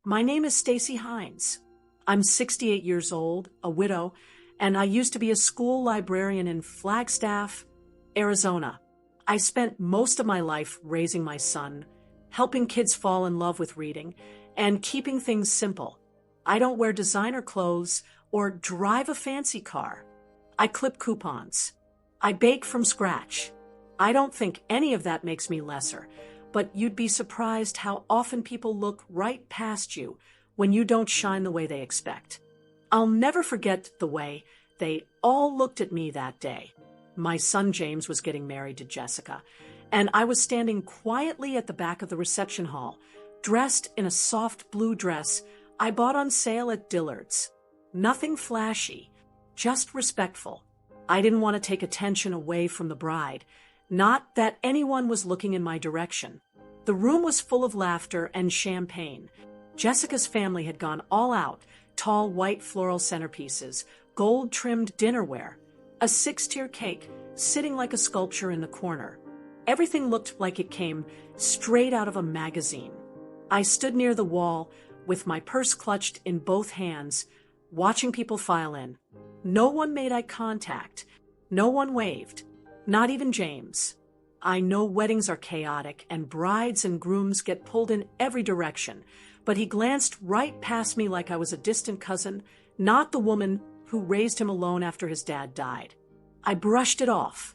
My name is Stacy Heinz. I'm 68 years old, a widow, and I used to be a school librarian in Flagstaff, Arizona. I spent most of my life raising my son, helping kids fall in love with reading, and keeping things simple. I don't wear designer clothes or drive a fancy car. I clip coupons. I bake from scratch. I don't think any of that makes me lesser, but you'd be surprised how often people look right past you when you don't shine the way they expect. I'll never forget the way they all looked at me that day. My son James was getting married to Jessica, and I was standing quietly at the back of the reception hall, dressed in a soft blue dress I bought on sale at Dillard's. Nothing flashy, just respectful. I didn't want to take attention away from the bride, not that anyone was looking in my direction. The room was full of laughter and champagne. Jessica's family had gone all out, tall white floral centerpieces, gold-trimmed dinnerware, a 6-tier cake sitting like a sculpture in the corner. Everything looked like it came straight out of a magazine. I stood near the wall with my purse clutched in both hands, watching people file in. No one made eye contact. No one waved. Not even James. I know weddings are chaotic and brides and grooms get pulled in every direction, but he glanced right past me like I was a distant cousin, not the woman who raised him alone after his dad died. I brushed it off.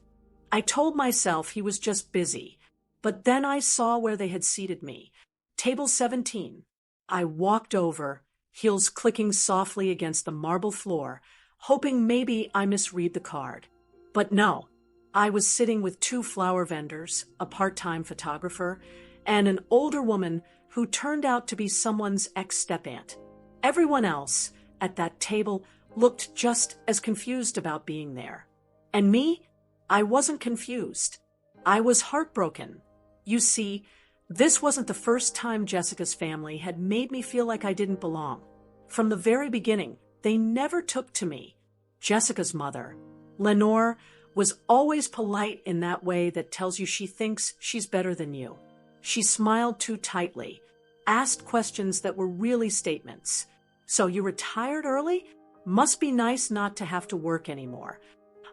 I told myself he was just busy, but then I saw where they had seated me. Table 17. I walked over, heels clicking softly against the marble floor, hoping maybe I misread the card. But no, I was sitting with 2 flower vendors, a part-time photographer, and an older woman who turned out to be someone's ex-step-aunt. Everyone else at that table looked just as confused about being there. And me? I wasn't confused. I was heartbroken. You see, this wasn't the first time Jessica's family had made me feel like I didn't belong. From the very beginning, they never took to me. Jessica's mother, Lenore, was always polite in that way that tells you she thinks she's better than you. She smiled too tightly, asked questions that were really statements. So you retired early? Must be nice not to have to work anymore.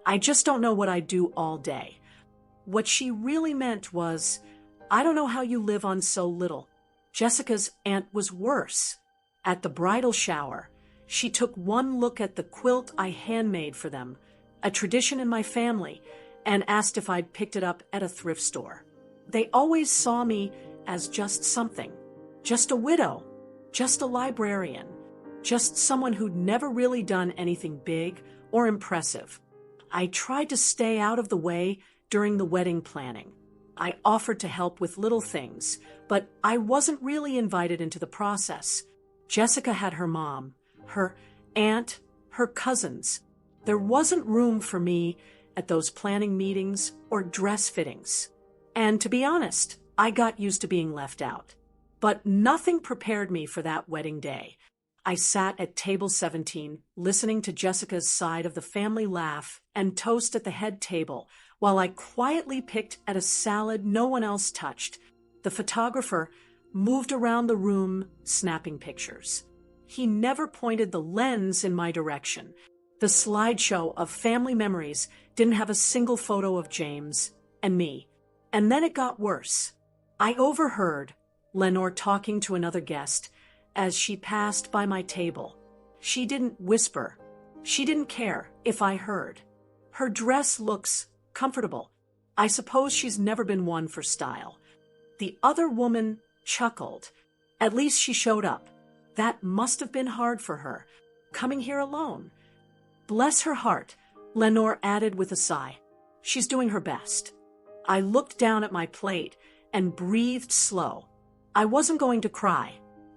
I just don't know what I'd do all day. What she really meant was, I don't know how you live on so little. Jessica's aunt was worse. At the bridal shower, she took one look at the quilt I handmade for them, a tradition in my family, and asked if I'd picked it up at a thrift store. They always saw me as just something, just a widow, just a librarian, just someone who'd never really done anything big or impressive. I tried to stay out of the way during the wedding planning. I offered to help with little things, but I wasn't really invited into the process. Jessica had her mom, her aunt, her cousins. There wasn't room for me at those planning meetings or dress fittings. And to be honest, I got used to being left out. But nothing prepared me for that wedding day. I sat at table 17, listening to Jessica's side of the family laugh and toast at the head table, while I quietly picked at a salad no one else touched. The photographer moved around the room, snapping pictures. He never pointed the lens in my direction. The slideshow of family memories didn't have a single photo of James and me. And then it got worse. I overheard Lenore talking to another guest as she passed by my table. She didn't whisper. She didn't care if I heard. Her dress looks comfortable. I suppose she's never been one for style. The other woman chuckled. At least she showed up. That must have been hard for her, coming here alone. Bless her heart, Lenore added with a sigh. She's doing her best. I looked down at my plate and breathed slow. I wasn't going to cry.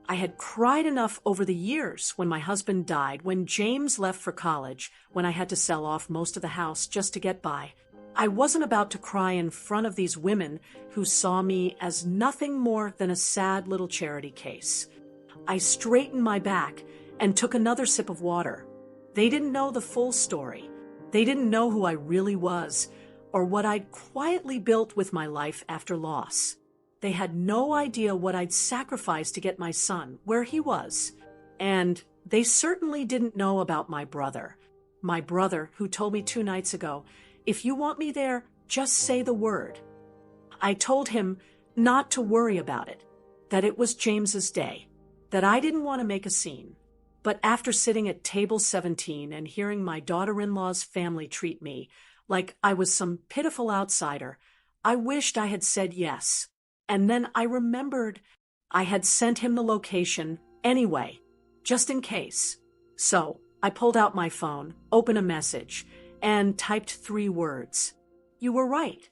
I had cried enough over the years when my husband died, when James left for college, when I had to sell off most of the house just to get by. I wasn't about to cry in front of these women who saw me as nothing more than a sad little charity case. I straightened my back and took another sip of water. They didn't know the full story. They didn't know who I really was or what I'd quietly built with my life after loss. They had no idea what I'd sacrificed to get my son where he was. And they certainly didn't know about my brother. My brother, who told me 2 nights ago, "If you want me there, just say the word." I told him not to worry about it, that it was James's day, that I didn't want to make a scene. But after sitting at table 17 and hearing my daughter-in-law's family treat me like I was some pitiful outsider, I wished I had said yes. And then I remembered I had sent him the location anyway, just in case. So I pulled out my phone, opened a message, and typed 3 words. You were right.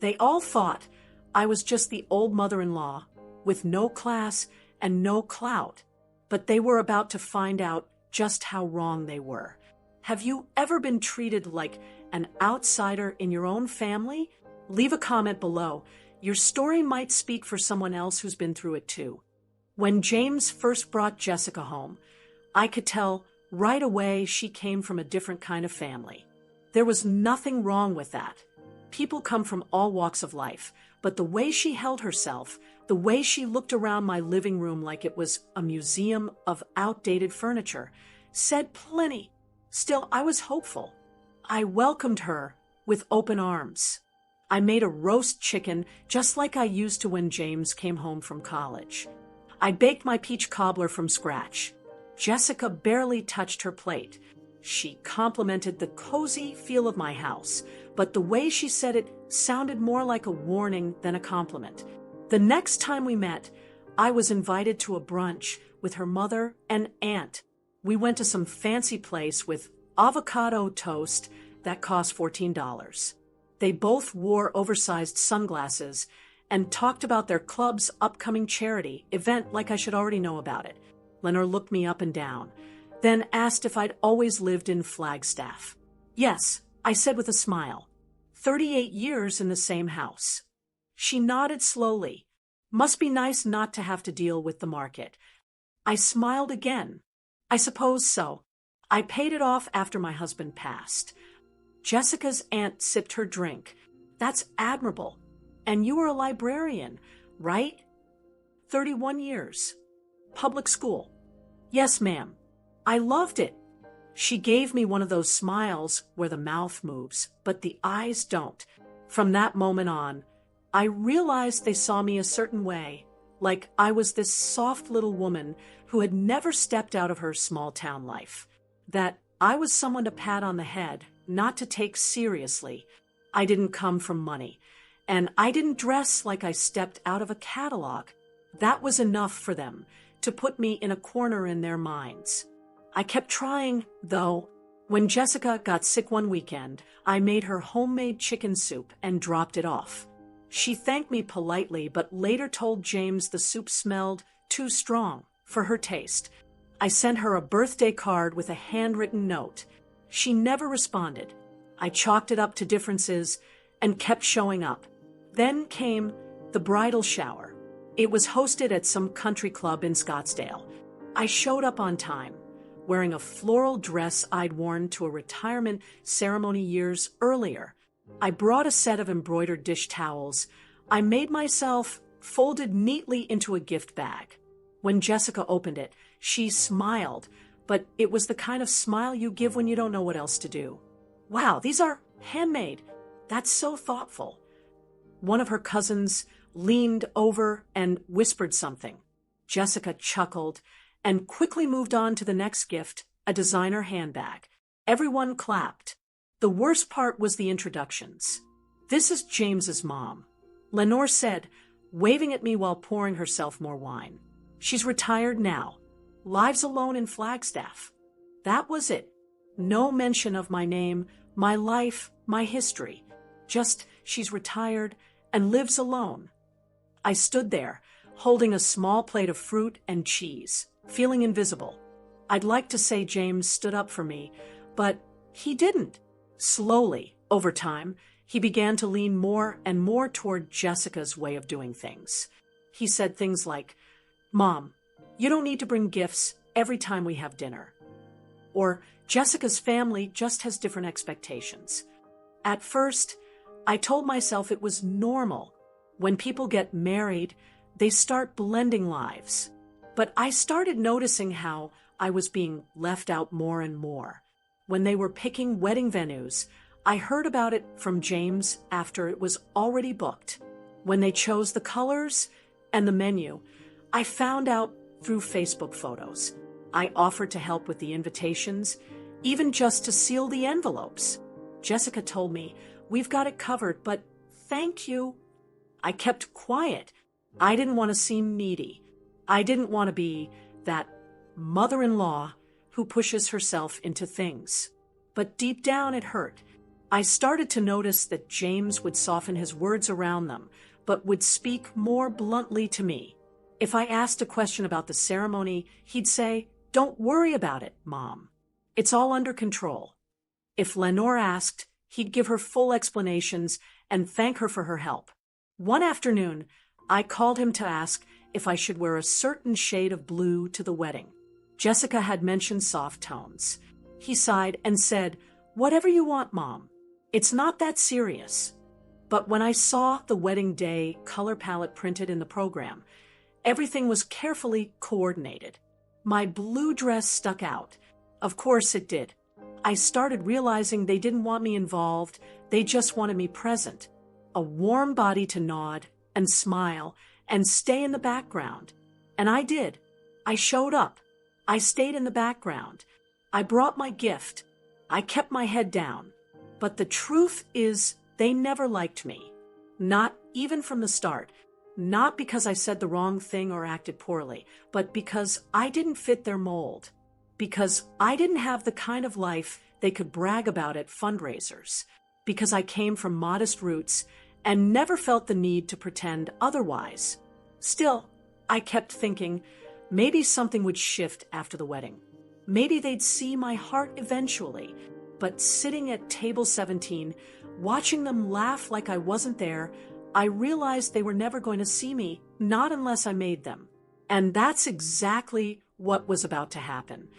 They all thought I was just the old mother-in-law with no class and no clout, but they were about to find out just how wrong they were. Have you ever been treated like an outsider in your own family? Leave a comment below. Your story might speak for someone else who's been through it too. When James first brought Jessica home, I could tell right away she came from a different kind of family. There was nothing wrong with that. People come from all walks of life, but the way she held herself, the way she looked around my living room like it was a museum of outdated furniture, said plenty. Still, I was hopeful. I welcomed her with open arms. I made a roast chicken just like I used to when James came home from college. I baked my peach cobbler from scratch. Jessica barely touched her plate. She complimented the cozy feel of my house, but the way she said it sounded more like a warning than a compliment. The next time we met, I was invited to a brunch with her mother and aunt. We went to some fancy place with avocado toast that cost $14. They both wore oversized sunglasses and talked about their club's upcoming charity event like I should already know about it. Lenore looked me up and down, then asked if I'd always lived in Flagstaff. Yes, I said with a smile. 38 years in the same house. She nodded slowly. Must be nice not to have to deal with the market. I smiled again. I suppose so. I paid it off after my husband passed. Jessica's aunt sipped her drink. That's admirable. And you were a librarian, right? 31 years. Public school. Yes, ma'am. I loved it. She gave me one of those smiles where the mouth moves, but the eyes don't. From that moment on, I realized they saw me a certain way, like I was this soft little woman who had never stepped out of her small-town life. That I was someone to pat on the head, not to take seriously. I didn't come from money, and I didn't dress like I stepped out of a catalog. That was enough for them to put me in a corner in their minds. I kept trying, though. When Jessica got sick one weekend, I made her homemade chicken soup and dropped it off. She thanked me politely, but later told James the soup smelled too strong for her taste. I sent her a birthday card with a handwritten note. She never responded. I chalked it up to differences and kept showing up. Then came the bridal shower. It was hosted at some country club in Scottsdale. I showed up on time, wearing a floral dress I'd worn to a retirement ceremony years earlier. I brought a set of embroidered dish towels. I made myself folded neatly into a gift bag. When Jessica opened it, she smiled, but it was the kind of smile you give when you don't know what else to do. Wow, these are handmade. That's so thoughtful. One of her cousins leaned over and whispered something. Jessica chuckled and quickly moved on to the next gift, a designer handbag. Everyone clapped. The worst part was the introductions. This is James's mom, Lenore said, waving at me while pouring herself more wine. She's retired now. Lives alone in Flagstaff. That was it. No mention of my name, my life, my history. Just she's retired and lives alone. I stood there, holding a small plate of fruit and cheese, feeling invisible. I'd like to say James stood up for me, but he didn't. Slowly, over time, he began to lean more and more toward Jessica's way of doing things. He said things like, "Mom, you don't need to bring gifts every time we have dinner." Or, "Jessica's family just has different expectations." At first, I told myself it was normal, When people get married, they start blending lives. But I started noticing how I was being left out more and more. When they were picking wedding venues, I heard about it from James after it was already booked. When they chose the colors and the menu, I found out through Facebook photos. I offered to help with the invitations, even just to seal the envelopes. Jessica told me, "We've got it covered, but thank you." I kept quiet. I didn't want to seem needy. I didn't want to be that mother-in-law who pushes herself into things. But deep down it hurt. I started to notice that James would soften his words around them, but would speak more bluntly to me. If I asked a question about the ceremony, he'd say, "Don't worry about it, Mom. It's all under control." If Lenore asked, he'd give her full explanations and thank her for her help. One afternoon, I called him to ask if I should wear a certain shade of blue to the wedding. Jessica had mentioned soft tones. He sighed and said, "Whatever you want, Mom. It's not that serious." But when I saw the wedding day color palette printed in the program, everything was carefully coordinated. My blue dress stuck out. Of course it did. I started realizing they didn't want me involved, they just wanted me present. A warm body to nod and smile and stay in the background. And I did. I showed up. I stayed in the background. I brought my gift. I kept my head down. But the truth is, they never liked me. Not even from the start. Not because I said the wrong thing or acted poorly, but because I didn't fit their mold. Because I didn't have the kind of life they could brag about at fundraisers. Because I came from modest roots and never felt the need to pretend otherwise. Still, I kept thinking, maybe something would shift after the wedding. Maybe they'd see my heart eventually. But sitting at table 17, watching them laugh like I wasn't there, I realized they were never going to see me, not unless I made them. And that's exactly what was about to happen.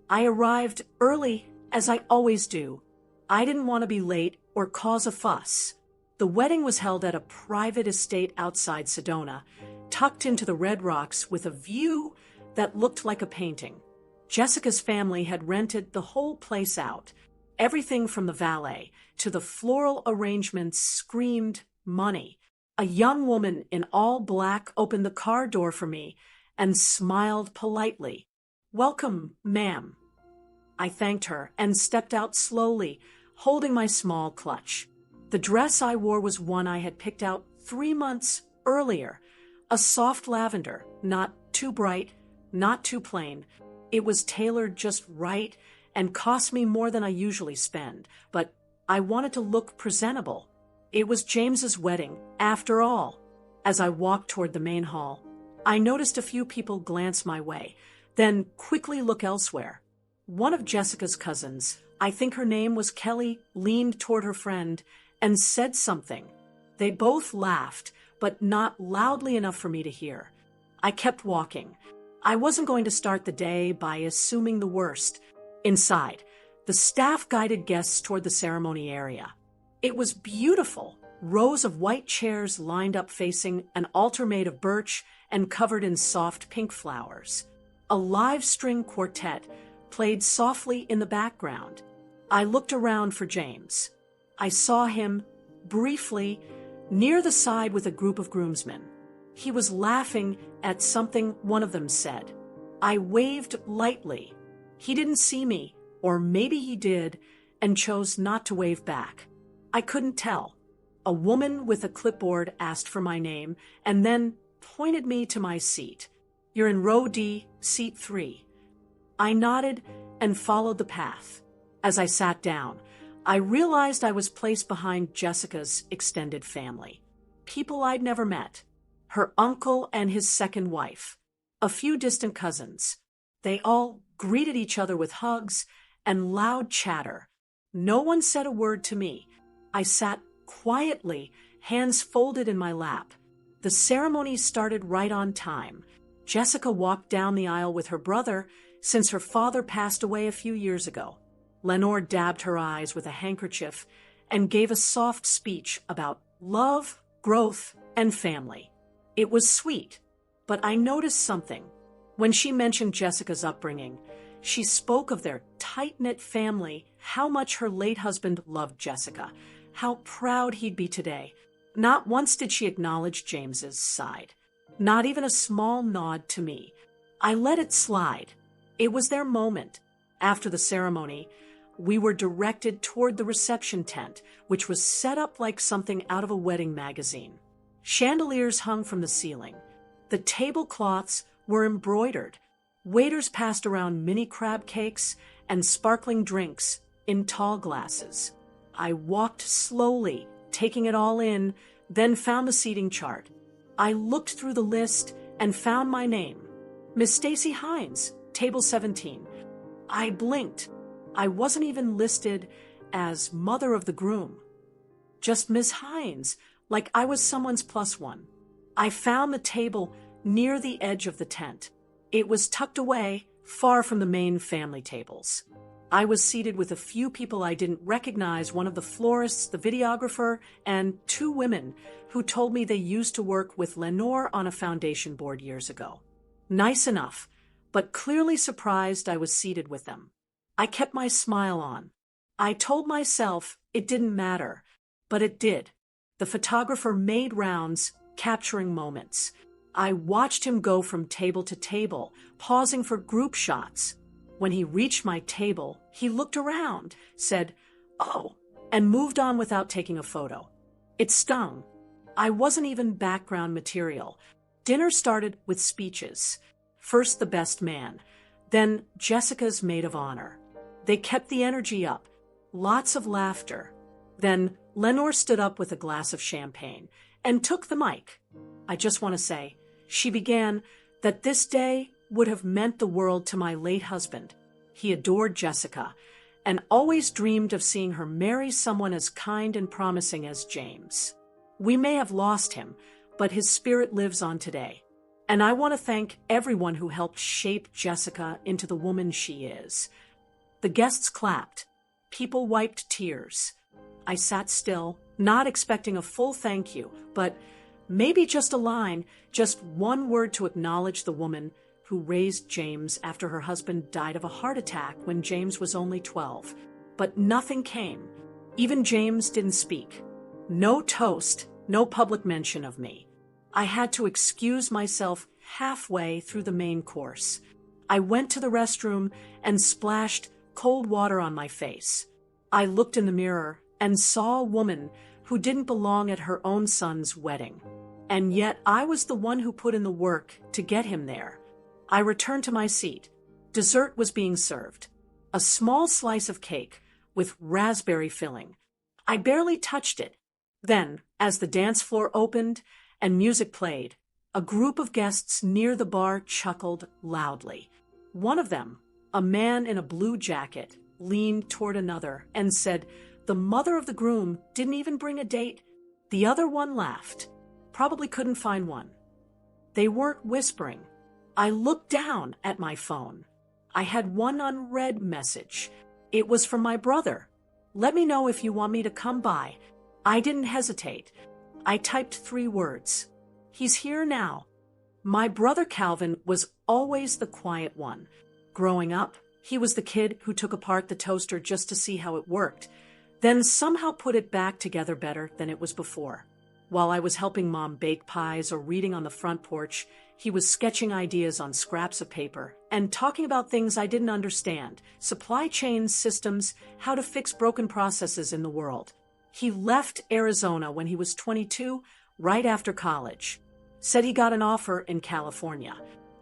I arrived early, as I always do. I didn't want to be late or cause a fuss. The wedding was held at a private estate outside Sedona, tucked into the Red Rocks with a view that looked like a painting. Jessica's family had rented the whole place out. Everything from the valet to the floral arrangements screamed money. A young woman in all black opened the car door for me and smiled politely. "Welcome, ma'am." I thanked her and stepped out slowly, holding my small clutch. The dress I wore was one I had picked out 3 months earlier, a soft lavender, not too bright, not too plain. It was tailored just right and cost me more than I usually spend, but I wanted to look presentable. It was James's wedding, after all. As I walked toward the main hall, I noticed a few people glance my way, then quickly look elsewhere. One of Jessica's cousins, I think her name was Kelly, leaned toward her friend and said something. They both laughed, but not loudly enough for me to hear. I kept walking. I wasn't going to start the day by assuming the worst. Inside, the staff guided guests toward the ceremony area. It was beautiful. Rows of white chairs lined up facing an altar made of birch and covered in soft pink flowers. A live string quartet played softly in the background. I looked around for James. I saw him, briefly, near the side with a group of groomsmen. He was laughing at something one of them said. I waved lightly. He didn't see me, or maybe he did, and chose not to wave back. I couldn't tell. A woman with a clipboard asked for my name and then pointed me to my seat. "You're in row D, seat 3. I nodded and followed the path. As I sat down, I realized I was placed behind Jessica's extended family. People I'd never met. Her uncle and his second wife. A few distant cousins. They all greeted each other with hugs and loud chatter. No one said a word to me. I sat quietly, hands folded in my lap. The ceremony started right on time. Jessica walked down the aisle with her brother since her father passed away a few years ago. Lenore dabbed her eyes with a handkerchief and gave a soft speech about love, growth, and family. It was sweet, but I noticed something. When she mentioned Jessica's upbringing, she spoke of their tight-knit family, how much her late husband loved Jessica, how proud he'd be today. Not once did she acknowledge James's side. Not even a small nod to me. I let it slide. It was their moment. After the ceremony, we were directed toward the reception tent, which was set up like something out of a wedding magazine. Chandeliers hung from the ceiling. The tablecloths were embroidered. Waiters passed around mini crab cakes and sparkling drinks in tall glasses. I walked slowly, taking it all in, then found the seating chart. I looked through the list and found my name. Miss Stacy Heinz, table 17. I blinked. I wasn't even listed as mother of the groom. Just Miss Heinz, like I was someone's plus one. I found the table near the edge of the tent. It was tucked away, far from the main family tables. I was seated with a few people I didn't recognize, one of the florists, the videographer, and two women who told me they used to work with Lenore on a foundation board years ago. Nice enough, but clearly surprised I was seated with them. I kept my smile on. I told myself it didn't matter, but it did. The photographer made rounds, capturing moments. I watched him go from table to table, pausing for group shots. When he reached my table, he looked around, said, "Oh," and moved on without taking a photo. It stung. I wasn't even background material. Dinner started with speeches. First the best man, then Jessica's maid of honor. They kept the energy up, lots of laughter. Then Lenore stood up with a glass of champagne and took the mic. I just want to say, she began that this day would have meant the world to my late husband. He adored Jessica and always dreamed of seeing her marry someone as kind and promising as James. We may have lost him, but his spirit lives on today. And I want to thank everyone who helped shape Jessica into the woman she is. The guests clapped. People wiped tears. I sat still, not expecting a full thank you, but maybe just a line, just one word to acknowledge the woman who raised James after her husband died of a heart attack when James was only 12. But nothing came. Even James didn't speak. No toast, no public mention of me. I had to excuse myself halfway through the main course. I went to the restroom and splashed cold water on my face. I looked in the mirror and saw a woman who didn't belong at her own son's wedding. And yet I was the one who put in the work to get him there. I returned to my seat. Dessert was being served. A small slice of cake with raspberry filling. I barely touched it. Then, as the dance floor opened and music played, a group of guests near the bar chuckled loudly. One of them, a man in a blue jacket, leaned toward another and said, "The mother of the groom didn't even bring a date." The other one laughed. Probably couldn't find one. They weren't whispering. I looked down at my phone. I had one unread message. It was from my brother. "Let me know if you want me to come by." I didn't hesitate. I typed 3 words. He's here now. My brother Calvin was always the quiet one. Growing up, he was the kid who took apart the toaster just to see how it worked, then somehow put it back together better than it was before. While I was helping Mom bake pies or reading on the front porch, he was sketching ideas on scraps of paper and talking about things I didn't understand, supply chains, systems, how to fix broken processes in the world. He left Arizona when he was 22, right after college. Said he got an offer in California.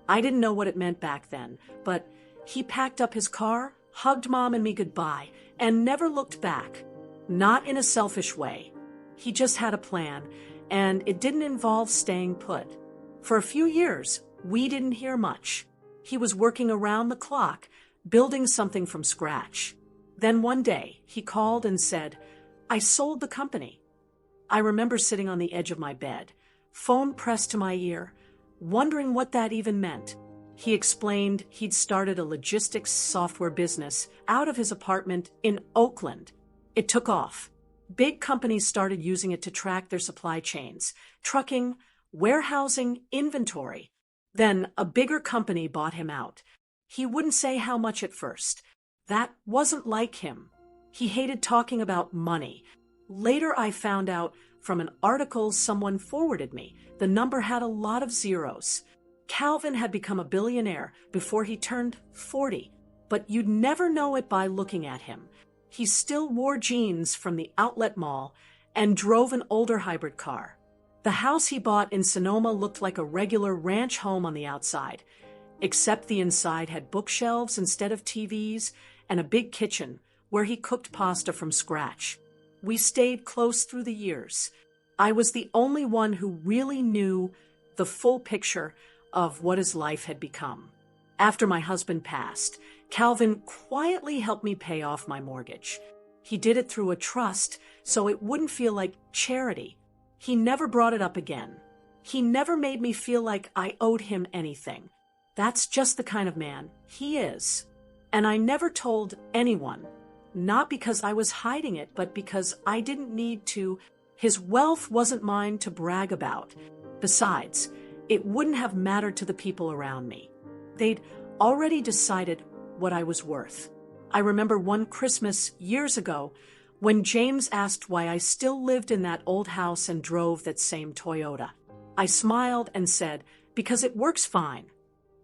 I didn't know what it meant back then, but he packed up his car, hugged Mom and me goodbye, and never looked back. Not in a selfish way. He just had a plan, and it didn't involve staying put. For a few years, we didn't hear much. He was working around the clock, building something from scratch. Then one day, he called and said, "I sold the company." I remember sitting on the edge of my bed, phone pressed to my ear, wondering what that even meant. He explained he'd started a logistics software business out of his apartment in Oakland. It took off. Big companies started using it to track their supply chains, trucking, warehousing, inventory. Then a bigger company bought him out. He wouldn't say how much at first. That wasn't like him. He hated talking about money. Later I found out from an article someone forwarded me, the number had a lot of zeros. Calvin had become a billionaire before he turned 40, but you'd never know it by looking at him. He still wore jeans from the outlet mall and drove an older hybrid car. The house he bought in Sonoma looked like a regular ranch home on the outside, except the inside had bookshelves instead of TVs and a big kitchen where he cooked pasta from scratch. We stayed close through the years. I was the only one who really knew the full picture of what his life had become. After my husband passed, Calvin quietly helped me pay off my mortgage. He did it through a trust, so it wouldn't feel like charity. He never brought it up again. He never made me feel like I owed him anything. That's just the kind of man he is. And I never told anyone, not because I was hiding it, but because I didn't need to. His wealth wasn't mine to brag about. Besides, it wouldn't have mattered to the people around me. They'd already decided what I was worth. I remember one Christmas years ago when James asked why I still lived in that old house and drove that same Toyota. I smiled and said, because it works fine.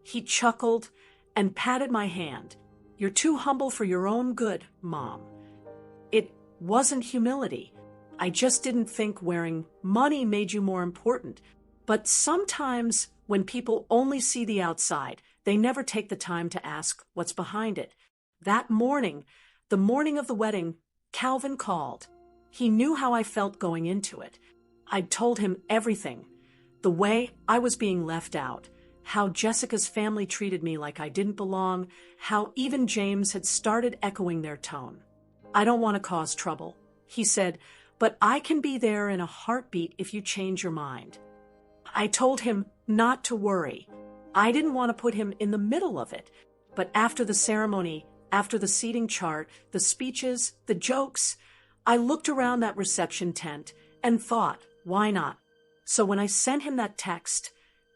He chuckled and patted my hand. You're too humble for your own good, Mom. It wasn't humility. I just didn't think wearing money made you more important. But sometimes when people only see the outside, they never take the time to ask what's behind it. That morning, the morning of the wedding, Calvin called. He knew how I felt going into it. I'd told him everything. The way I was being left out, how Jessica's family treated me like I didn't belong, how even James had started echoing their tone. I don't want to cause trouble, he said, but I can be there in a heartbeat if you change your mind. I told him not to worry. I didn't want to put him in the middle of it, but after the ceremony, after the seating chart, the speeches, the jokes, I looked around that reception tent and thought, why not? So when I sent him that text,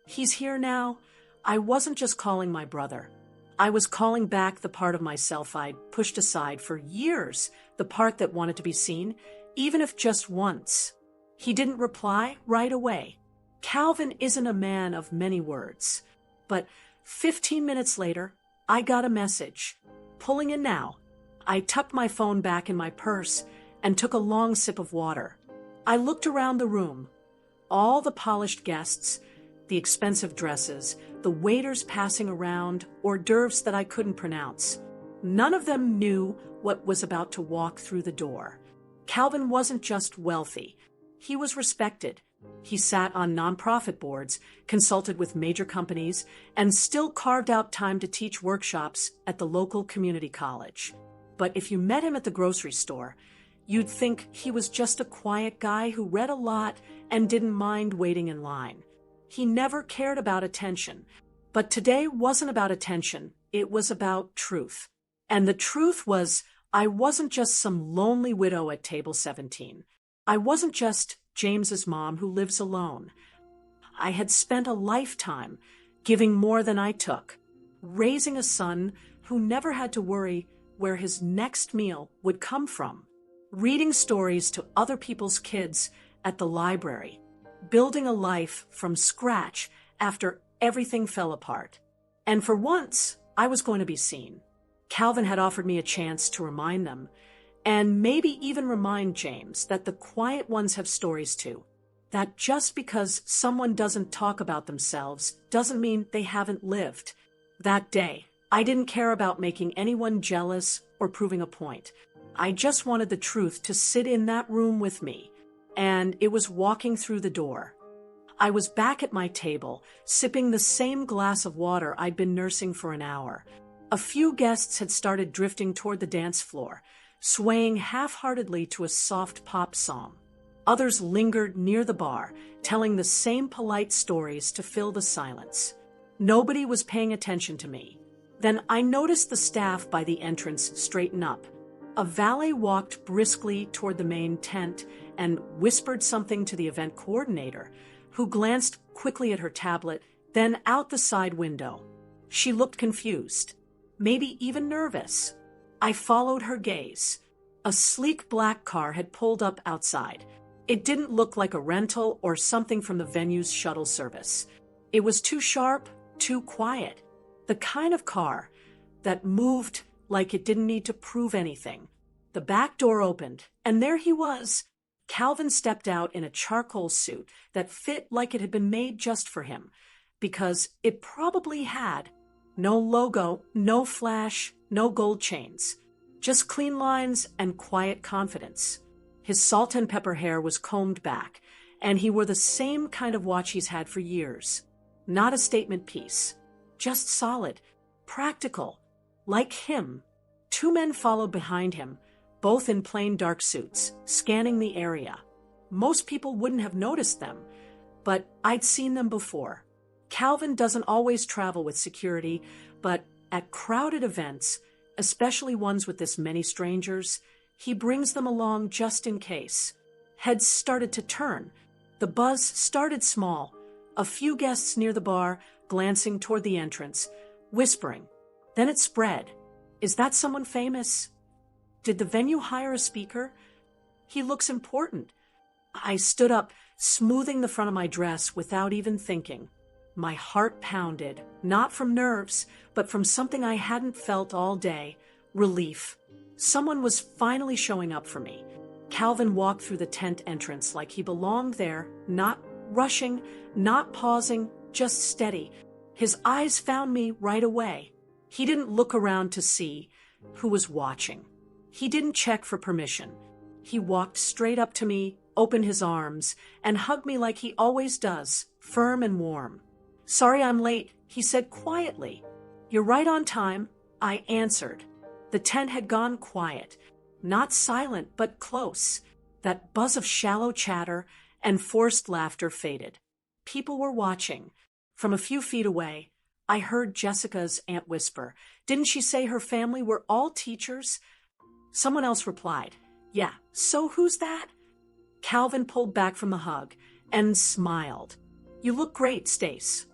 he's here now, I wasn't just calling my brother. I was calling back the part of myself I'd pushed aside for years, the part that wanted to be seen, even if just once. He didn't reply right away. Calvin isn't a man of many words. But 15 minutes later, I got a message. Pulling in now. I tucked my phone back in my purse and took a long sip of water. I looked around the room. All the polished guests, the expensive dresses, the waiters passing around, hors d'oeuvres that I couldn't pronounce. None of them knew what was about to walk through the door. Calvin wasn't just wealthy. He was respected. He sat on nonprofit boards, consulted with major companies, and still carved out time to teach workshops at the local community college. But if you met him at the grocery store, you'd think he was just a quiet guy who read a lot and didn't mind waiting in line. He never cared about attention. But today wasn't about attention. It was about truth. And the truth was, I wasn't just some lonely widow at table 17. I wasn't just James's mom who lives alone. I had spent a lifetime giving more than I took, raising a son who never had to worry where his next meal would come from, reading stories to other people's kids at the library, building a life from scratch after everything fell apart. And for once, I was going to be seen. Calvin had offered me a chance to remind them, and maybe even remind James that the quiet ones have stories too. That just because someone doesn't talk about themselves doesn't mean they haven't lived. That day, I didn't care about making anyone jealous or proving a point. I just wanted the truth to sit in that room with me, and it was walking through the door. I was back at my table, sipping the same glass of water I'd been nursing for an hour. A few guests had started drifting toward the dance floor, swaying half-heartedly to a soft pop song. Others lingered near the bar, telling the same polite stories to fill the silence. Nobody was paying attention to me. Then I noticed the staff by the entrance straighten up. A valet walked briskly toward the main tent and whispered something to the event coordinator, who glanced quickly at her tablet, then out the side window. She looked confused, maybe even nervous. I followed her gaze. A sleek black car had pulled up outside. It didn't look like a rental or something from the venue's shuttle service. It was too sharp, too quiet. The kind of car that moved like it didn't need to prove anything. The back door opened, and there he was. Calvin stepped out in a charcoal suit that fit like it had been made just for him, because it probably had. No logo, no flash, no gold chains. Just clean lines and quiet confidence. His salt and pepper hair was combed back, and he wore the same kind of watch he's had for years. Not a statement piece. Just solid, practical, like him. Two men followed behind him, both in plain dark suits, scanning the area. Most people wouldn't have noticed them, but I'd seen them before. Calvin doesn't always travel with security, but at crowded events, especially ones with this many strangers, he brings them along just in case. Heads started to turn. The buzz started small. A few guests near the bar glancing toward the entrance, whispering. Then it spread. Is that someone famous? Did the venue hire a speaker? He looks important. I stood up, smoothing the front of my dress without even thinking. My heart pounded, not from nerves, but from something I hadn't felt all day, relief. Someone was finally showing up for me. Calvin walked through the tent entrance like he belonged there, not rushing, not pausing, just steady. His eyes found me right away. He didn't look around to see who was watching. He didn't check for permission. He walked straight up to me, opened his arms, and hugged me like he always does, firm and warm. "Sorry I'm late," he said quietly. "You're right on time," I answered. The tent had gone quiet, not silent, but close. That buzz of shallow chatter and forced laughter faded. People were watching. From a few feet away, I heard Jessica's aunt whisper, "Didn't she say her family were all teachers?" Someone else replied, "Yeah, so who's that?" Calvin pulled back from the hug and smiled. "You look great, Stace."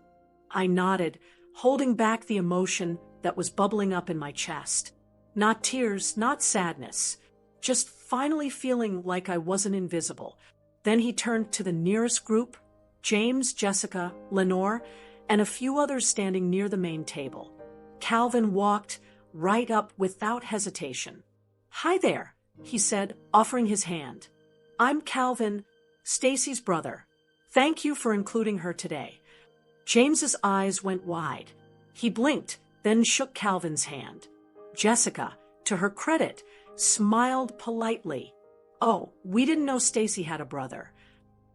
I nodded, holding back the emotion that was bubbling up in my chest. Not tears, not sadness, just finally feeling like I wasn't invisible. Then he turned to the nearest group, James, Jessica, Lenore, and a few others standing near the main table. Calvin walked right up without hesitation. "Hi there," he said, offering his hand. "I'm Calvin, Stacy's brother. Thank you for including her today." James's eyes went wide. He blinked, then shook Calvin's hand. Jessica, to her credit, smiled politely. "Oh, we didn't know Stacy had a brother."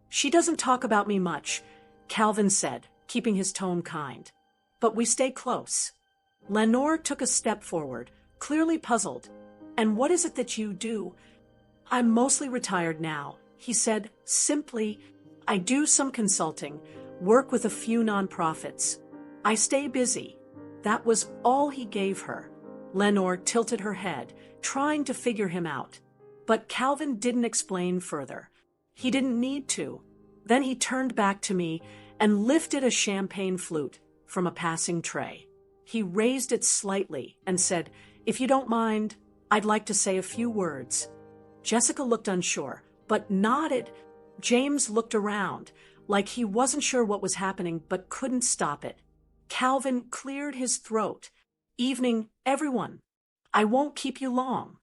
"She doesn't talk about me much," Calvin said, keeping his tone kind. "But we stay close." Lenore took a step forward, clearly puzzled. "And what is it that you do?" "I'm mostly retired now," he said simply. "I do some consulting, work with a few nonprofits. I stay busy." That was all he gave her. Lenore tilted her head, trying to figure him out. But Calvin didn't explain further. He didn't need to. Then he turned back to me and lifted a champagne flute from a passing tray. He raised it slightly and said, "If you don't mind, I'd like to say a few words." Jessica looked unsure, but nodded. James looked around, like he wasn't sure what was happening but couldn't stop it. Calvin cleared his throat. "Evening, everyone. I won't keep you long.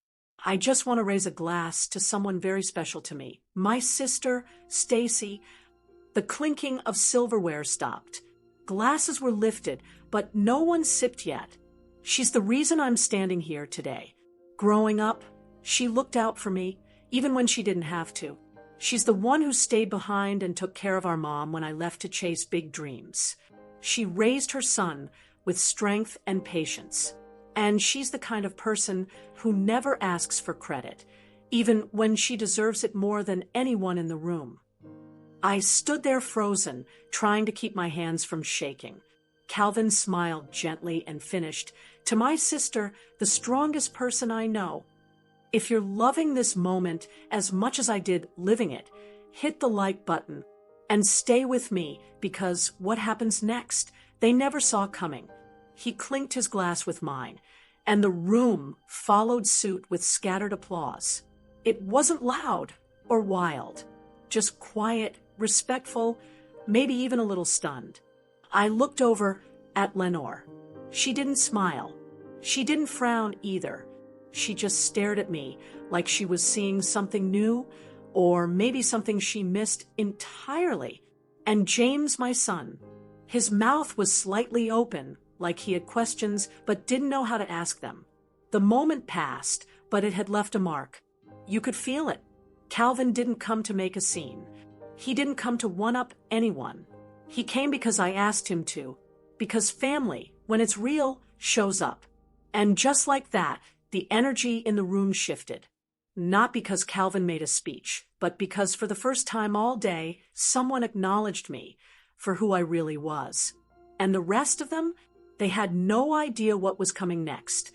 I just want to raise a glass to someone very special to me. My sister, Stacy." The clinking of silverware stopped. Glasses were lifted, but no one sipped yet. "She's the reason I'm standing here today. Growing up, she looked out for me, even when she didn't have to. She's the one who stayed behind and took care of our mom when I left to chase big dreams. She raised her son with strength and patience. And she's the kind of person who never asks for credit, even when she deserves it more than anyone in the room." I stood there frozen, trying to keep my hands from shaking. Calvin smiled gently and finished, "To my sister, the strongest person I know." If you're loving this moment as much as I did living it, hit the like button and stay with me because what happens next, they never saw coming. He clinked his glass with mine, and the room followed suit with scattered applause. It wasn't loud or wild, just quiet, respectful, maybe even a little stunned. I looked over at Lenore. She didn't smile. She didn't frown either. She just stared at me like she was seeing something new, or maybe something she missed entirely. And James, my son, his mouth was slightly open, like he had questions but didn't know how to ask them. The moment passed, but it had left a mark. You could feel it. Calvin didn't come to make a scene. He didn't come to one-up anyone. He came because I asked him to, because family, when it's real, shows up. And just like that, the energy in the room shifted. Not because Calvin made a speech, but because for the first time all day, someone acknowledged me for who I really was. And the rest of them, they had no idea what was coming next.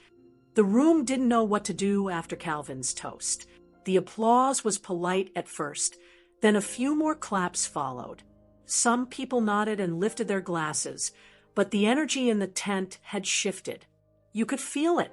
The room didn't know what to do after Calvin's toast. The applause was polite at first, then a few more claps followed. Some people nodded and lifted their glasses, but the energy in the tent had shifted. You could feel it.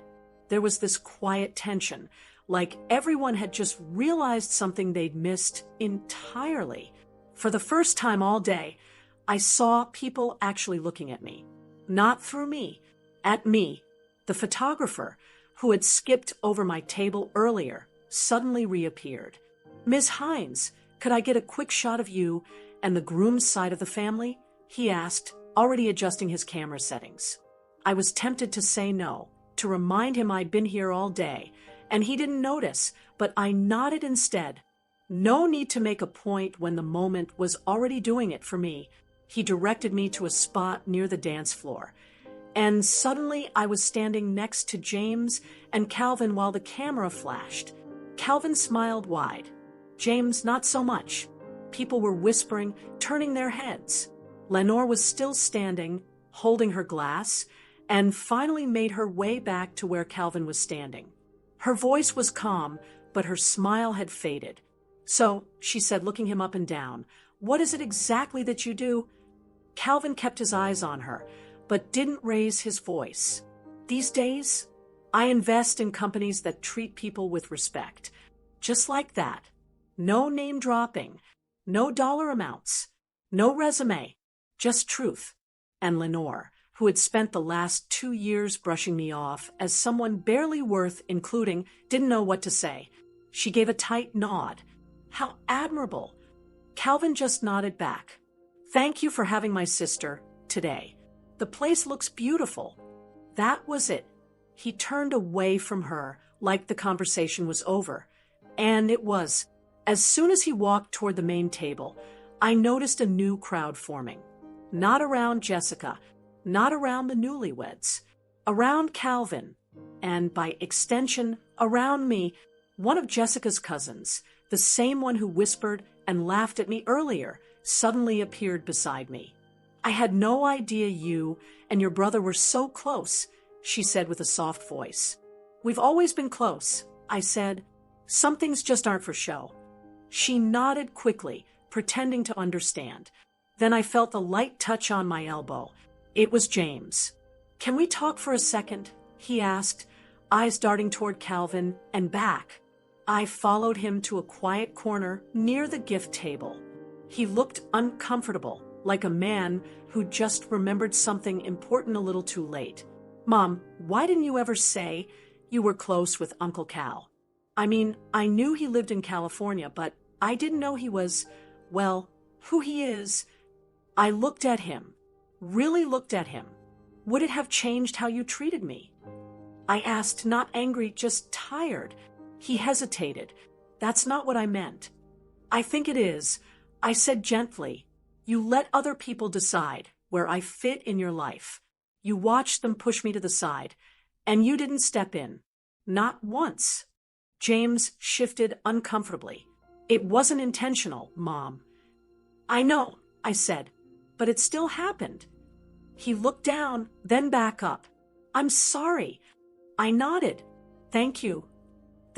There was this quiet tension, like everyone had just realized something they'd missed entirely. For the first time all day, I saw people actually looking at me. Not through me, at me. The photographer, who had skipped over my table earlier, suddenly reappeared. "Ms. Heinz, could I get a quick shot of you and the groom's side of the family?" he asked, already adjusting his camera settings. I was tempted to say no, to remind him I'd been here all day, and he didn't notice, but I nodded instead. No need to make a point when the moment was already doing it for me. He directed me to a spot near the dance floor, and suddenly I was standing next to James and Calvin while the camera flashed. Calvin smiled wide. James, not so much. People were whispering, turning their heads. Lenore was still standing, holding her glass, and finally made her way back to where Calvin was standing. Her voice was calm, but her smile had faded. "So," she said, looking him up and down, "what is it exactly that you do?" Calvin kept his eyes on her, but didn't raise his voice. "These days, I invest in companies that treat people with respect. Just like that. No name dropping, no dollar amounts, no resume, just truth." And Lenore, who had spent the last 2 years brushing me off as someone barely worth including, didn't know what to say. She gave a tight nod. "How admirable." Calvin just nodded back. "Thank you for having my sister today. The place looks beautiful." That was it. He turned away from her like the conversation was over. And it was. As soon as he walked toward the main table, I noticed a new crowd forming. Not around Jessica, not around the newlyweds, around Calvin, and by extension, around me. One of Jessica's cousins, the same one who whispered and laughed at me earlier, suddenly appeared beside me. "I had no idea you and your brother were so close," she said with a soft voice. "We've always been close," I said. "Some things just aren't for show." She nodded quickly, pretending to understand. Then I felt a light touch on my elbow. It was James. "Can we talk for a second?" he asked, eyes darting toward Calvin and back. I followed him to a quiet corner near the gift table. He looked uncomfortable, like a man who just remembered something important a little too late. "Mom, why didn't you ever say you were close with Uncle Cal? I mean, I knew he lived in California, but I didn't know he was, well, who he is." I looked at him, really looked at him. "Would it have changed how you treated me?" I asked, not angry, just tired. He hesitated. "That's not what I meant." "I think it is," I said gently. "You let other people decide where I fit in your life. You watched them push me to the side, and you didn't step in. Not once." James shifted uncomfortably. "It wasn't intentional, Mom." "I know," I said, "but it still happened." He looked down, then back up. "I'm sorry." I nodded. "Thank you."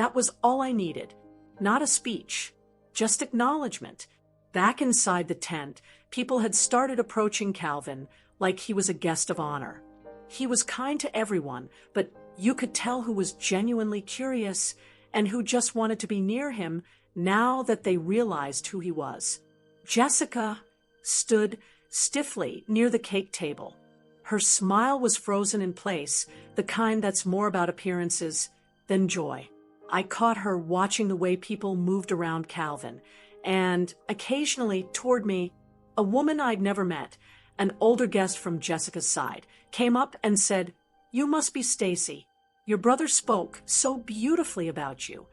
That was all I needed. Not a speech, just acknowledgement. Back inside the tent, people had started approaching Calvin like he was a guest of honor. He was kind to everyone, but you could tell who was genuinely curious and who just wanted to be near him now that they realized who he was. Jessica stood stiffly near the cake table. Her smile was frozen in place, the kind that's more about appearances than joy. I caught her watching the way people moved around Calvin, and occasionally toward me, a woman I'd never met, an older guest from Jessica's side, came up and said, "You must be Stacy. Your brother spoke so beautifully about you."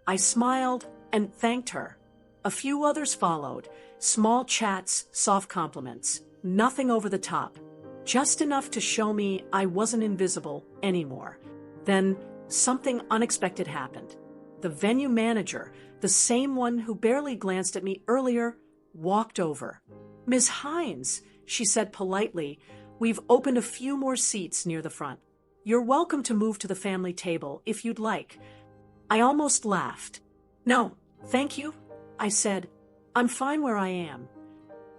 I smiled and thanked her. A few others followed, small chats, soft compliments, nothing over the top, just enough to show me I wasn't invisible anymore. Then something unexpected happened. The venue manager, the same one who barely glanced at me earlier, walked over. "Miss Heinz," she said politely, "we've opened a few more seats near the front. You're welcome to move to the family table if you'd like." I almost laughed. "No, thank you," I said. "I'm fine where I am."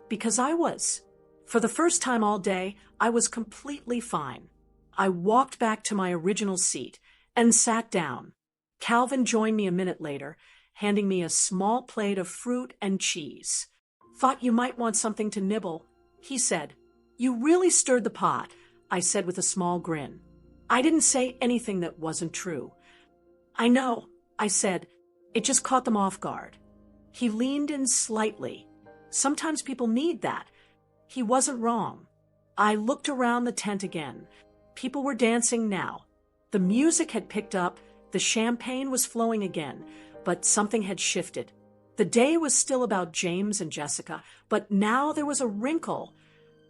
Because I was. For the first time all day, I was completely fine. I walked back to my original seat and sat down. Calvin joined me a minute later, handing me a small plate of fruit and cheese. "Thought you might want something to nibble," he said. "You really stirred the pot," I said with a small grin. I didn't say anything that wasn't true. "I know," I said. "It just caught them off guard." He leaned in slightly. Sometimes people need that. He wasn't wrong. I looked around the tent again. People were dancing now. The music had picked up, the champagne was flowing again, but something had shifted. The day was still about James and Jessica, but now there was a wrinkle,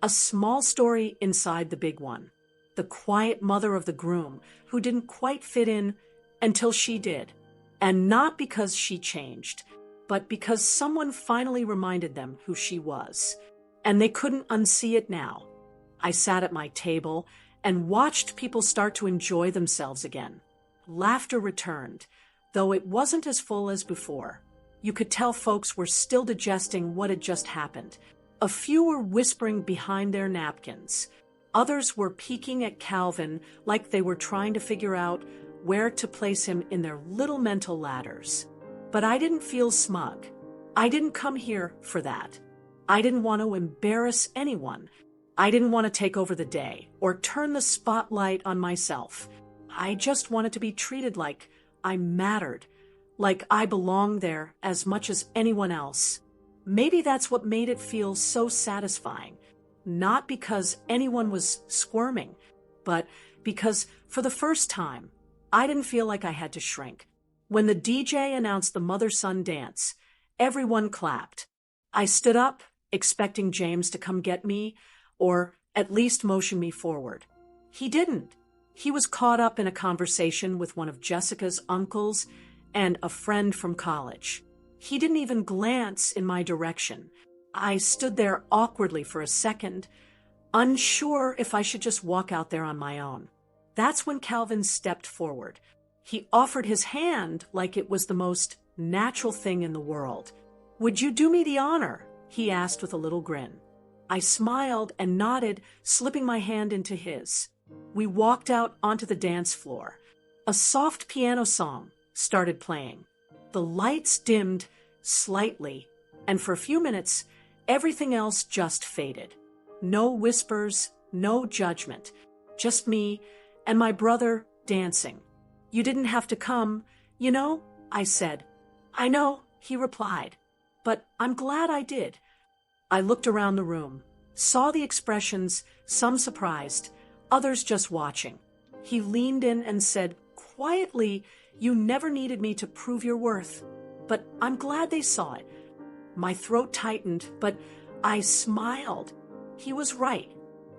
a small story inside the big one. The quiet mother of the groom, who didn't quite fit in until she did. And not because she changed, but because someone finally reminded them who she was. And they couldn't unsee it now. I sat at my table and watched people start to enjoy themselves again. Laughter returned, though it wasn't as full as before. You could tell folks were still digesting what had just happened. A few were whispering behind their napkins. Others were peeking at Calvin like they were trying to figure out where to place him in their little mental ladders. But I didn't feel smug. I didn't come here for that. I didn't want to embarrass anyone. I didn't want to take over the day or turn the spotlight on myself. I just wanted to be treated like I mattered, like I belonged there as much as anyone else. Maybe that's what made it feel so satisfying. Not because anyone was squirming, but because for the first time, I didn't feel like I had to shrink. When the DJ announced the mother-son dance, everyone clapped. I stood up, expecting James to come get me, or at least motion me forward. He didn't. He was caught up in a conversation with one of Jessica's uncles and a friend from college. He didn't even glance in my direction. I stood there awkwardly for a second, unsure if I should just walk out there on my own. That's when Calvin stepped forward. He offered his hand like it was the most natural thing in the world. "Would you do me the honor?" he asked with a little grin. I smiled and nodded, slipping my hand into his. We walked out onto the dance floor. A soft piano song started playing. The lights dimmed slightly, and for a few minutes, everything else just faded. No whispers, no judgment, just me and my brother dancing. "You didn't have to come, you know," I said. "I know," he replied, "but I'm glad I did." I looked around the room, saw the expressions, some surprised, others just watching. He leaned in and said quietly, "You never needed me to prove your worth, but I'm glad they saw it." My throat tightened, but I smiled. He was right.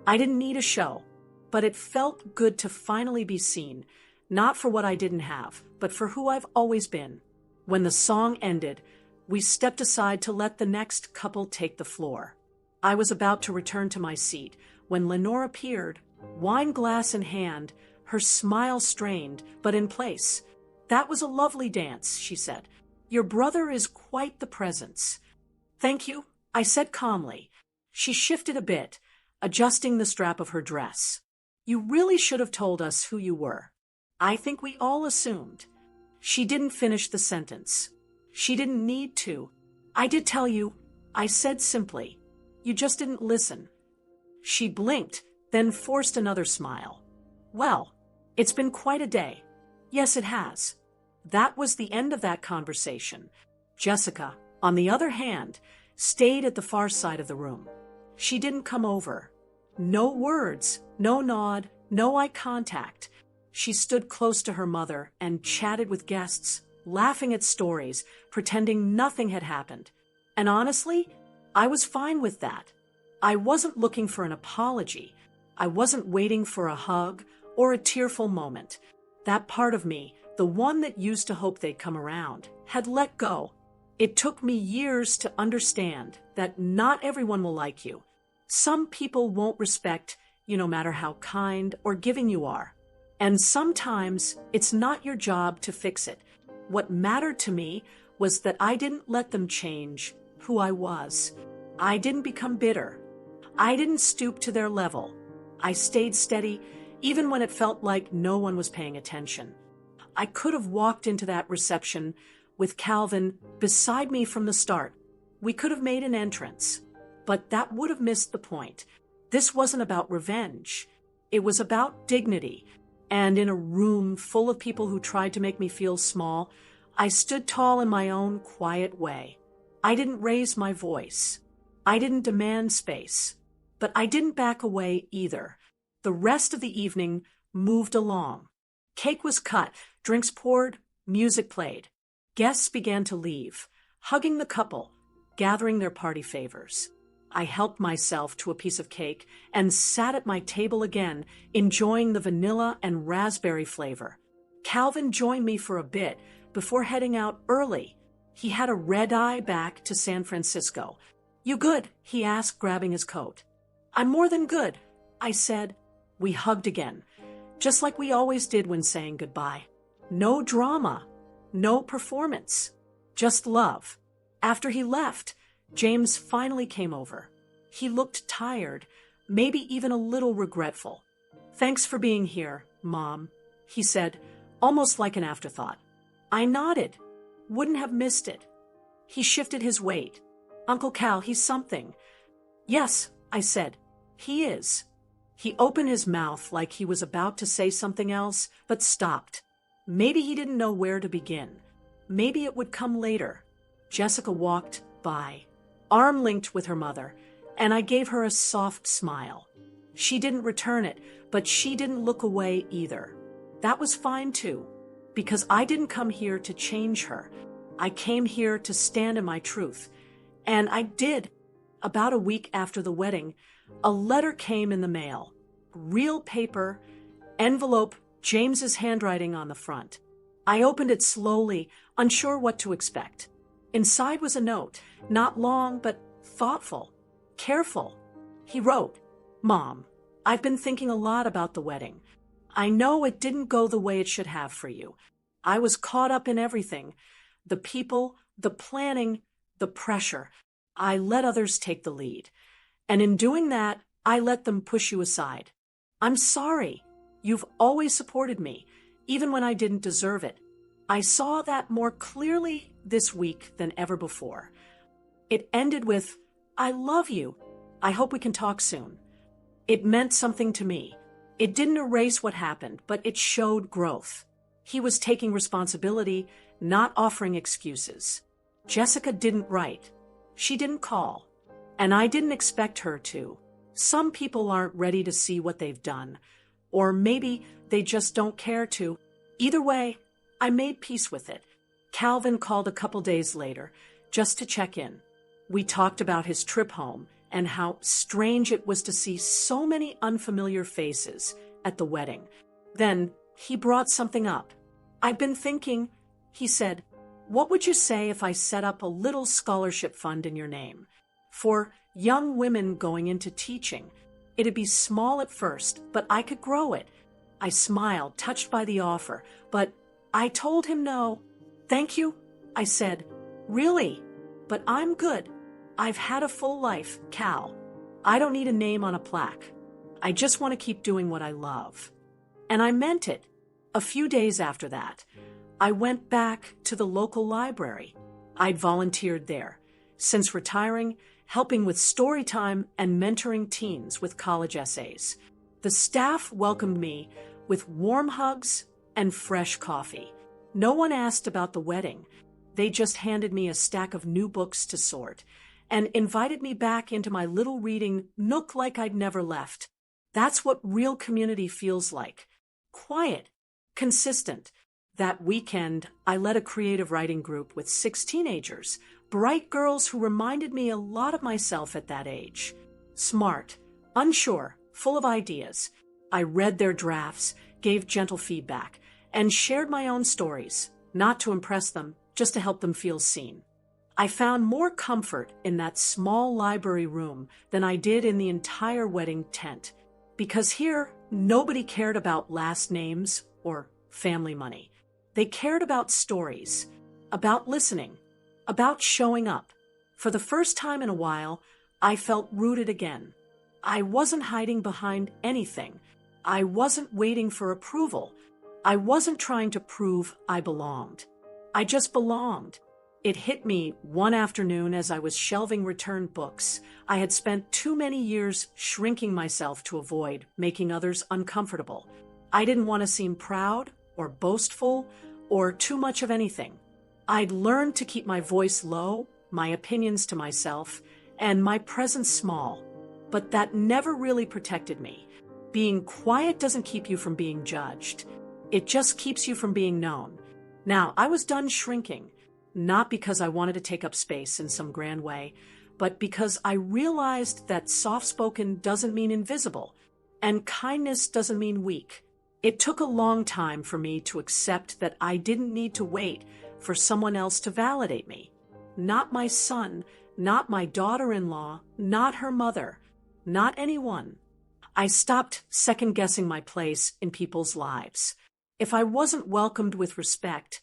I didn't need a show, but it felt good to finally be seen, not for what I didn't have, but for who I've always been. When the song ended, we stepped aside to let the next couple take the floor. I was about to return to my seat when Lenore appeared, wine glass in hand, her smile strained but in place. That was a lovely dance, she said. Your brother is quite the presence. Thank you, I said calmly. She shifted a bit, adjusting the strap of her dress. You really should have told us who you were. I think we all assumed. She didn't finish the sentence. She didn't need to. I did tell you, I said simply. You just didn't listen. She blinked, then forced another smile. Well, it's been quite a day. Yes, it has. That was the end of that conversation. Jessica, on the other hand, stayed at the far side of the room. She didn't come over. No words, no nod, no eye contact. She stood close to her mother and chatted with guests, laughing at stories, pretending nothing had happened. And honestly, I was fine with that. I wasn't looking for an apology. I wasn't waiting for a hug or a tearful moment. That part of me, the one that used to hope they'd come around, had let go. It took me years to understand that not everyone will like you. Some people won't respect you no matter how kind or giving you are. And sometimes it's not your job to fix it. What mattered to me was that I didn't let them change who I was. I didn't become bitter. I didn't stoop to their level. I stayed steady even when it felt like no one was paying attention. I could have walked into that reception with Calvin beside me from the start. We could have made an entrance, but that would have missed the point. This wasn't about revenge. It was about dignity. And in a room full of people who tried to make me feel small, I stood tall in my own quiet way. I didn't raise my voice. I didn't demand space. But I didn't back away either. The rest of the evening moved along. Cake was cut, drinks poured, music played. Guests began to leave, hugging the couple, gathering their party favors. I helped myself to a piece of cake and sat at my table again, enjoying the vanilla and raspberry flavor. Calvin joined me for a bit before heading out early. He had a red-eye back to San Francisco. You good? He asked, grabbing his coat. I'm more than good, I said. We hugged again, just like we always did when saying goodbye. No drama, no performance, just love. After he left, James finally came over. He looked tired, maybe even a little regretful. Thanks for being here, Mom, he said, almost like an afterthought. I nodded. Wouldn't have missed it. He shifted his weight. Uncle Cal, he's something. Yes, I said. He is. He opened his mouth like he was about to say something else, but stopped. Maybe he didn't know where to begin. Maybe it would come later. Jessica walked by, arm linked with her mother, and I gave her a soft smile. She didn't return it, but she didn't look away either. That was fine too, because I didn't come here to change her. I came here to stand in my truth. And I did. About a week after the wedding, a letter came in the mail. Real paper, envelope, James's handwriting on the front. I opened it slowly, unsure what to expect. Inside was a note, not long, but thoughtful, careful. He wrote, Mom, I've been thinking a lot about the wedding. I know it didn't go the way it should have for you. I was caught up in everything. The people, the planning, the pressure. I let others take the lead. And in doing that, I let them push you aside. I'm sorry. You've always supported me, even when I didn't deserve it. I saw that more clearly this week than ever before. It ended with, I love you. I hope we can talk soon. It meant something to me. It didn't erase what happened, but it showed growth. He was taking responsibility, not offering excuses. Jessica didn't write. She didn't call. And I didn't expect her to. Some people aren't ready to see what they've done. Or maybe they just don't care to. Either way, I made peace with it. Calvin called a couple days later, just to check in. We talked about his trip home and how strange it was to see so many unfamiliar faces at the wedding. Then he brought something up. I've been thinking, he said, what would you say if I set up a little scholarship fund in your name? For young women going into teaching. It'd be small at first, but I could grow it. I smiled, touched by the offer, but I told him no. Thank you, I said. Really? But I'm good. I've had a full life, Cal. I don't need a name on a plaque. I just want to keep doing what I love. And I meant it. A few days after that, I went back to the local library. I'd volunteered there. Since retiring, helping with story time and mentoring teens with college essays. The staff welcomed me with warm hugs and fresh coffee. No one asked about the wedding. They just handed me a stack of new books to sort and invited me back into my little reading nook like I'd never left. That's what real community feels like. Quiet, consistent. That weekend, I led a creative writing group with 6 teenagers, bright girls who reminded me a lot of myself at that age. Smart, unsure, full of ideas. I read their drafts, gave gentle feedback, and shared my own stories, not to impress them, just to help them feel seen. I found more comfort in that small library room than I did in the entire wedding tent, because here, nobody cared about last names or family money. They cared about stories, about listening, about showing up. For the first time in a while, I felt rooted again. I wasn't hiding behind anything. I wasn't waiting for approval. I wasn't trying to prove I belonged. I just belonged. It hit me one afternoon as I was shelving returned books. I had spent too many years shrinking myself to avoid making others uncomfortable. I didn't want to seem proud or boastful or too much of anything. I'd learned to keep my voice low, my opinions to myself, and my presence small. But that never really protected me. Being quiet doesn't keep you from being judged. It just keeps you from being known. Now, I was done shrinking, not because I wanted to take up space in some grand way, but because I realized that soft-spoken doesn't mean invisible, and kindness doesn't mean weak. It took a long time for me to accept that I didn't need to wait for someone else to validate me. Not my son, not my daughter-in-law, not her mother, not anyone. I stopped second-guessing my place in people's lives. If I wasn't welcomed with respect,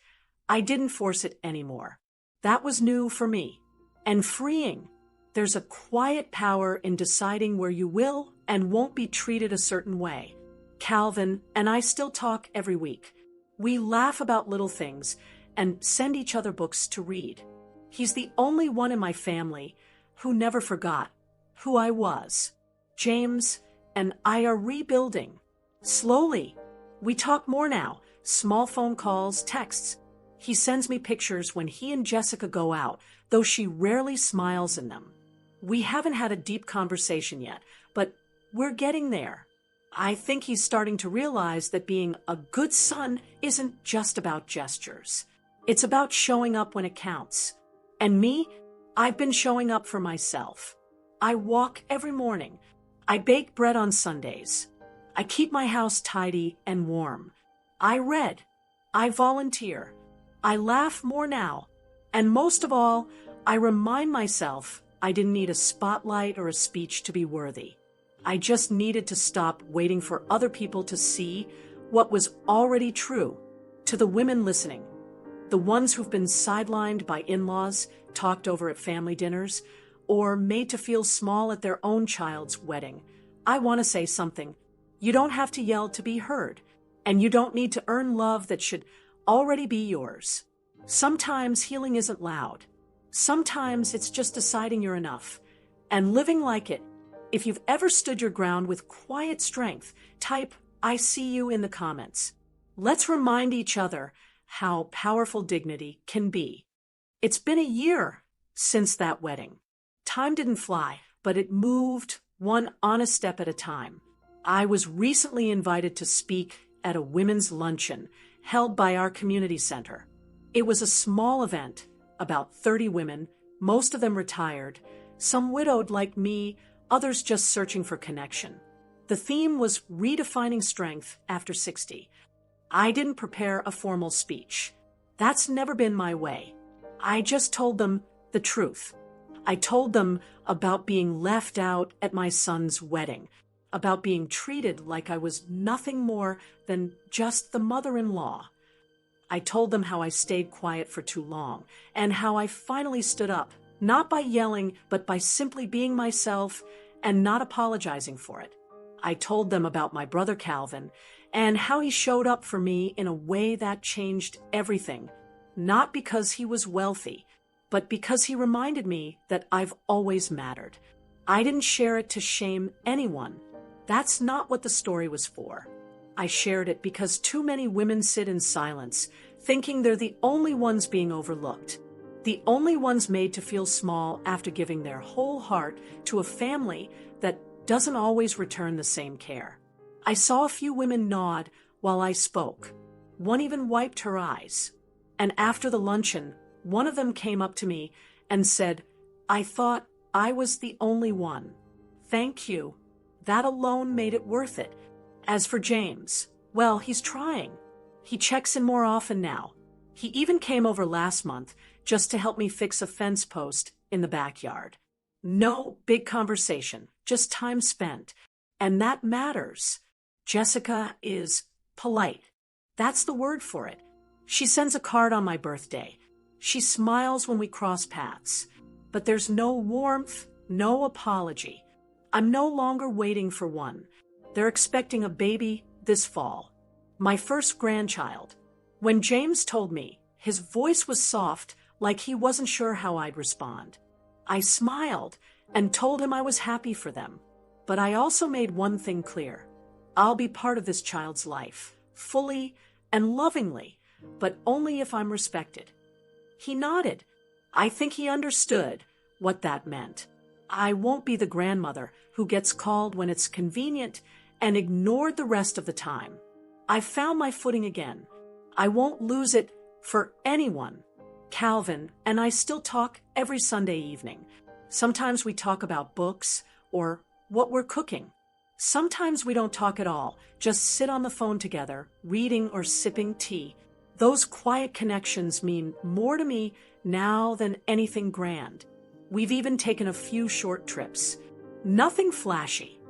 I didn't force it anymore. That was new for me. And freeing. There's a quiet power in deciding where you will and won't be treated a certain way. Calvin and I still talk every week. We laugh about little things and send each other books to read. He's the only one in my family who never forgot who I was. James and I are rebuilding. Slowly. We talk more now. Small phone calls, texts. He sends me pictures when he and Jessica go out, though she rarely smiles in them. We haven't had a deep conversation yet, but we're getting there. I think he's starting to realize that being a good son isn't just about gestures. It's about showing up when it counts. And me, I've been showing up for myself. I walk every morning. I bake bread on Sundays. I keep my house tidy and warm. I read. I volunteer. I laugh more now. And most of all, I remind myself I didn't need a spotlight or a speech to be worthy. I just needed to stop waiting for other people to see what was already true. To the women listening, the ones who've been sidelined by in-laws, talked over at family dinners, or made to feel small at their own child's wedding, I want to say something. You don't have to yell to be heard, and you don't need to earn love that should already be yours. Sometimes healing isn't loud. Sometimes it's just deciding you're enough and living like it. If you've ever stood your ground with quiet strength, type "I see you" in the comments. Let's remind each other how powerful dignity can be. It's been a year since that wedding. Time didn't fly, but it moved one honest step at a time. I was recently invited to speak at a women's luncheon held by our community center. It was a small event, about 30 women, most of them retired, some widowed like me, others just searching for connection. The theme was redefining strength after 60. I didn't prepare a formal speech. That's never been my way. I just told them the truth. I told them about being left out at my son's wedding, about being treated like I was nothing more than just the mother-in-law. I told them how I stayed quiet for too long and how I finally stood up, not by yelling, but by simply being myself and not apologizing for it. I told them about my brother Calvin and how he showed up for me in a way that changed everything, not because he was wealthy, but because he reminded me that I've always mattered. I didn't share it to shame anyone. That's not what the story was for. I shared it because too many women sit in silence, thinking they're the only ones being overlooked, the only ones made to feel small after giving their whole heart to a family that doesn't always return the same care. I saw a few women nod while I spoke. One even wiped her eyes. And after the luncheon, one of them came up to me and said, "I thought I was the only one. Thank you." That alone made it worth it. As for James, well, he's trying. He checks in more often now. He even came over last month just to help me fix a fence post in the backyard. No big conversation, just time spent. And that matters. Jessica is polite. That's the word for it. She sends a card on my birthday. She smiles when we cross paths. But there's no warmth, no apology. I'm no longer waiting for one. They're expecting a baby this fall. My first grandchild. When James told me, his voice was soft, like he wasn't sure how I'd respond. I smiled and told him I was happy for them. But I also made one thing clear. I'll be part of this child's life, fully and lovingly, but only if I'm respected. He nodded. I think he understood what that meant. I won't be the grandmother who gets called when it's convenient and ignored the rest of the time. I found my footing again. I won't lose it for anyone. Calvin and I still talk every Sunday evening. Sometimes we talk about books or what we're cooking. Sometimes we don't talk at all, just sit on the phone together, reading or sipping tea. Those quiet connections mean more to me now than anything grand. We've even taken a few short trips. Nothing flashy.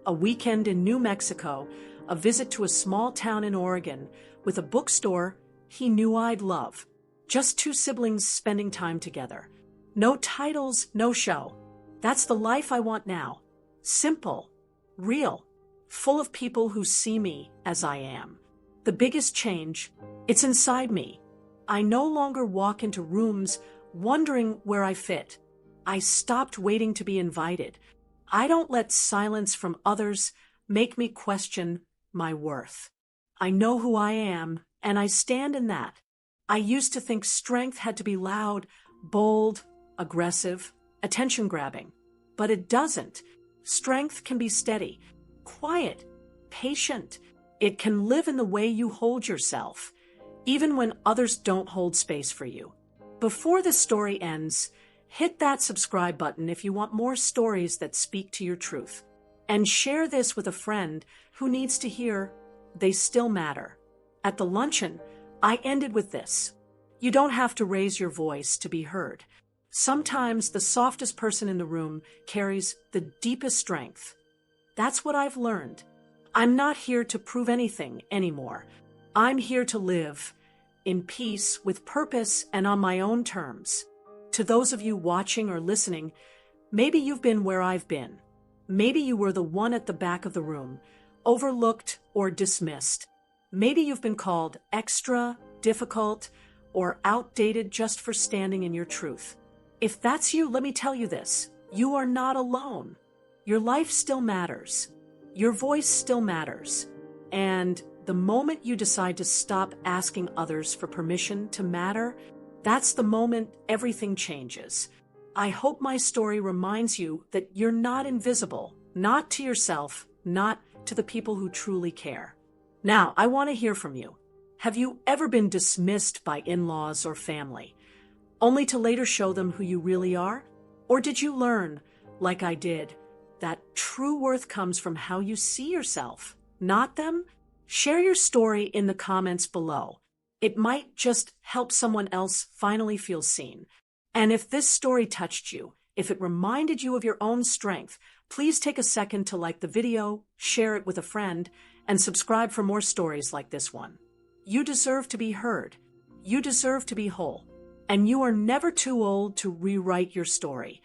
A weekend in New Mexico, a visit to a small town in Oregon with a bookstore he knew I'd love. Just two siblings spending time together. No titles, no show. That's the life I want now. Simple, real, full of people who see me as I am. The biggest change, it's inside me. I no longer walk into rooms wondering where I fit. I stopped waiting to be invited. I don't let silence from others make me question my worth. I know who I am, and I stand in that. I used to think strength had to be loud, bold, aggressive, attention-grabbing. But it doesn't. Strength can be steady, quiet, patient. It can live in the way you hold yourself, even when others don't hold space for you. Before the story ends, hit that subscribe button if you want more stories that speak to your truth. And share this with a friend who needs to hear they still matter. At the luncheon, I ended with this. You don't have to raise your voice to be heard. Sometimes the softest person in the room carries the deepest strength. That's what I've learned. I'm not here to prove anything anymore. I'm here to live in peace, with purpose, and on my own terms. To those of you watching or listening, maybe you've been where I've been. Maybe you were the one at the back of the room, overlooked or dismissed. Maybe you've been called extra, difficult, or outdated just for standing in your truth. If that's you, let me tell you this. You are not alone. Your life still matters. Your voice still matters. And the moment you decide to stop asking others for permission to matter, that's the moment everything changes. I hope my story reminds you that you're not invisible, not to yourself, not to the people who truly care. Now, I want to hear from you. Have you ever been dismissed by in-laws or family, only to later show them who you really are? Or did you learn, like I did, that true worth comes from how you see yourself, not them? Share your story in the comments below. It might just help someone else finally feel seen. And if this story touched you, if it reminded you of your own strength, please take a second to like the video, share it with a friend, and subscribe for more stories like this one. You deserve to be heard. You deserve to be whole, and you are never too old to rewrite your story.